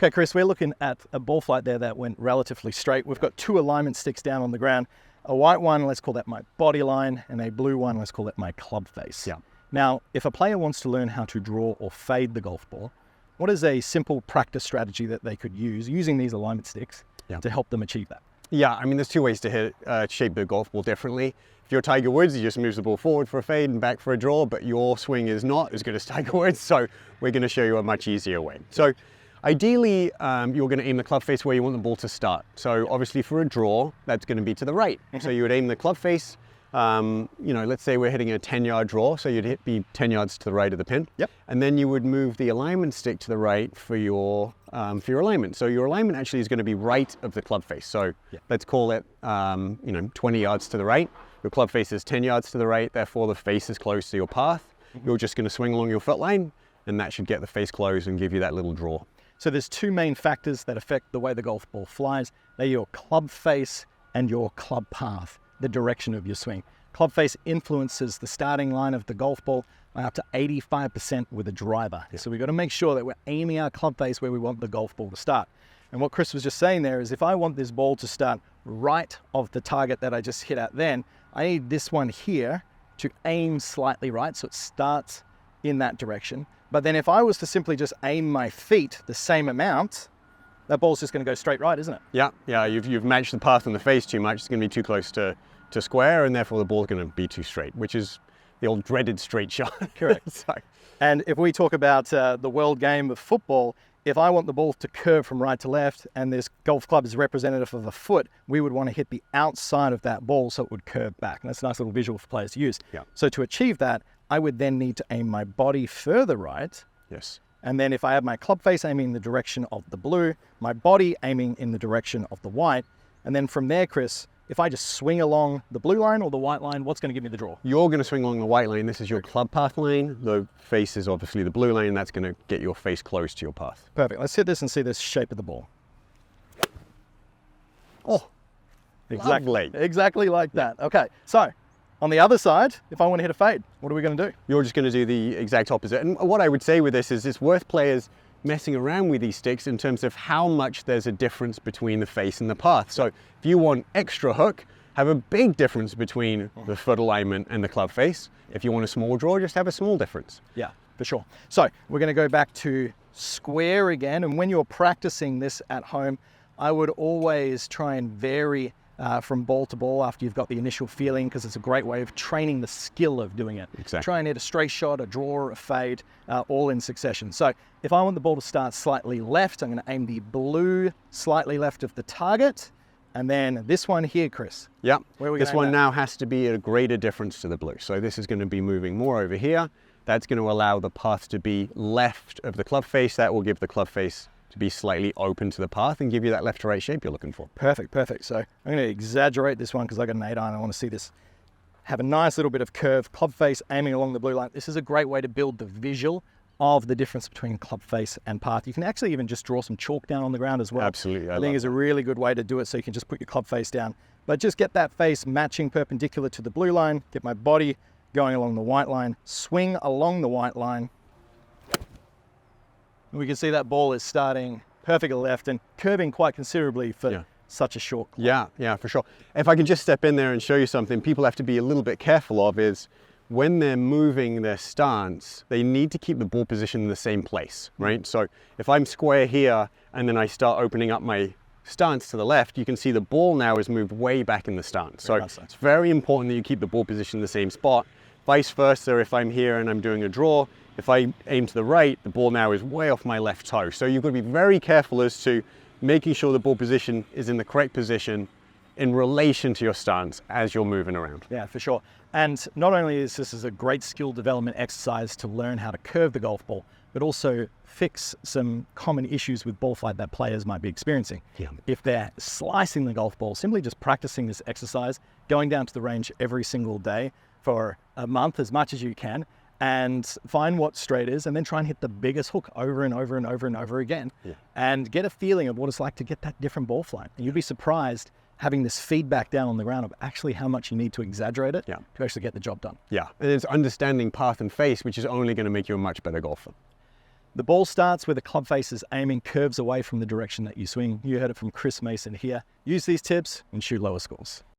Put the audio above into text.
Okay, Chris, we're looking at a ball flight there that went relatively straight. We've got two alignment sticks down on the ground. A white one, let's call that my body line, and a blue one, let's call that my club face. Yeah. Now, if a player wants to learn how to draw or fade the golf ball, what is a simple practice strategy that they could use using these alignment sticks to help them achieve that? Yeah, I mean, there's two ways to shape the golf ball differently. If you're Tiger Woods, he just moves the ball forward for a fade and back for a draw, but your swing is not as good as Tiger Woods, so we're going to show you a much easier way. So ideally, you're going to aim the club face where you want the ball to start. So obviously for a draw, that's going to be to the right. So you would aim the club face, let's say we're hitting a 10-yard draw, so you'd be 10 yards to the right of the pin. Yep. And then you would move the alignment stick to the right for your alignment. So your alignment actually is going to be right of the club face. So let's call it, 20 yards to the right. Your club face is 10 yards to the right, therefore the face is close to your path. You're just going to swing along your foot line, and that should get the face closed and give you that little draw. So there's two main factors that affect the way the golf ball flies. They're your club face and your club path, the direction of your swing. Club face influences the starting line of the golf ball by up to 85% with a driver. So we've got to make sure that we're aiming our club face where we want the golf ball to start. And what Chris was just saying there is if I want this ball to start right of the target that I just hit at then, I need this one here to aim slightly right, so it starts in that direction. But then if I was to simply just aim my feet the same amount, that ball's just going to go straight right, isn't it? Yeah, you've matched the path and the face too much. It's going to be too close to square, and therefore the ball's going to be too straight, which is the old dreaded straight shot. Correct. And if we talk about the world game of football, if I want the ball to curve from right to left and this golf club is representative of a foot, we would want to hit the outside of that ball so it would curve back. And that's a nice little visual for players to use. Yeah. So to achieve that, I would then need to aim my body further right. Yes. And then if I have my club face aiming in the direction of the blue, my body aiming in the direction of the white, and then from there, Chris, if I just swing along the blue line or the white line, what's going to give me the draw? You're going to swing along the white line. This is your club path lane. The face is obviously the blue lane. That's going to get your face close to your path. Perfect. Let's hit this and see the shape of the ball. Oh, lovely. Exactly like that. Okay, so on the other side, if I want to hit a fade, what are we going to do? You're just going to do the exact opposite. And what I would say with this is it's worth players messing around with these sticks in terms of how much there's a difference between the face and the path. So if you want extra hook, have a big difference between the foot alignment and the club face. If you want a small draw, just have a small difference. Yeah, for sure. So we're going to go back to square again. And when you're practicing this at home, I would always try and vary from ball to ball after you've got the initial feeling, because it's a great way of training the skill of doing it. Exactly. Try and hit a straight shot, a draw, a fade, all in succession. So if I want the ball to start slightly left, I'm going to aim the blue slightly left of the target. And then this one here, Chris. Yeah, where are we this gonna one aim that? now has to be at a greater difference to the blue. So this is going to be moving more over here. That's going to allow the path to be left of the club face. That will give the club face to be slightly open to the path and give you that left to right shape you're looking for. Perfect, perfect. So I'm going to exaggerate this one because I got an 8-iron. I want to see this have a nice little bit of curve, club face aiming along the blue line. This is a great way to build the visual of the difference between club face and path. You can actually even just draw some chalk down on the ground as well. Absolutely. I think it's a really good way to do it, so you can just put your club face down. But just get that face matching perpendicular to the blue line, get my body going along the white line, swing along the white line. And we can see that ball is starting perfectly left and curving quite considerably for such a short club. Yeah, for sure. If I could just step in there and show you something people have to be a little bit careful of is when they're moving their stance, they need to keep the ball position in the same place, right? So if I'm square here and then I start opening up my stance to the left, you can see the ball now has moved way back in the stance. So it's very important that you keep the ball position in the same spot. Vice versa, if I'm here and I'm doing a draw, if I aim to the right, the ball now is way off my left toe. So you've got to be very careful as to making sure the ball position is in the correct position in relation to your stance as you're moving around. Yeah, for sure. And not only is this a great skill development exercise to learn how to curve the golf ball, but also fix some common issues with ball flight that players might be experiencing. Yeah. If they're slicing the golf ball, simply just practicing this exercise, going down to the range every single day for a month, as much as you can, and find what straight is, and then try and hit the biggest hook over and over and over and over again, and get a feeling of what it's like to get that different ball flight. And you'd be surprised having this feedback down on the ground of actually how much you need to exaggerate it to actually get the job done. Yeah, and it's understanding path and face, which is only going to make you a much better golfer. The ball starts where the club face is aiming, curves away from the direction that you swing. You heard it from Mayson here. Use these tips and shoot lower scores.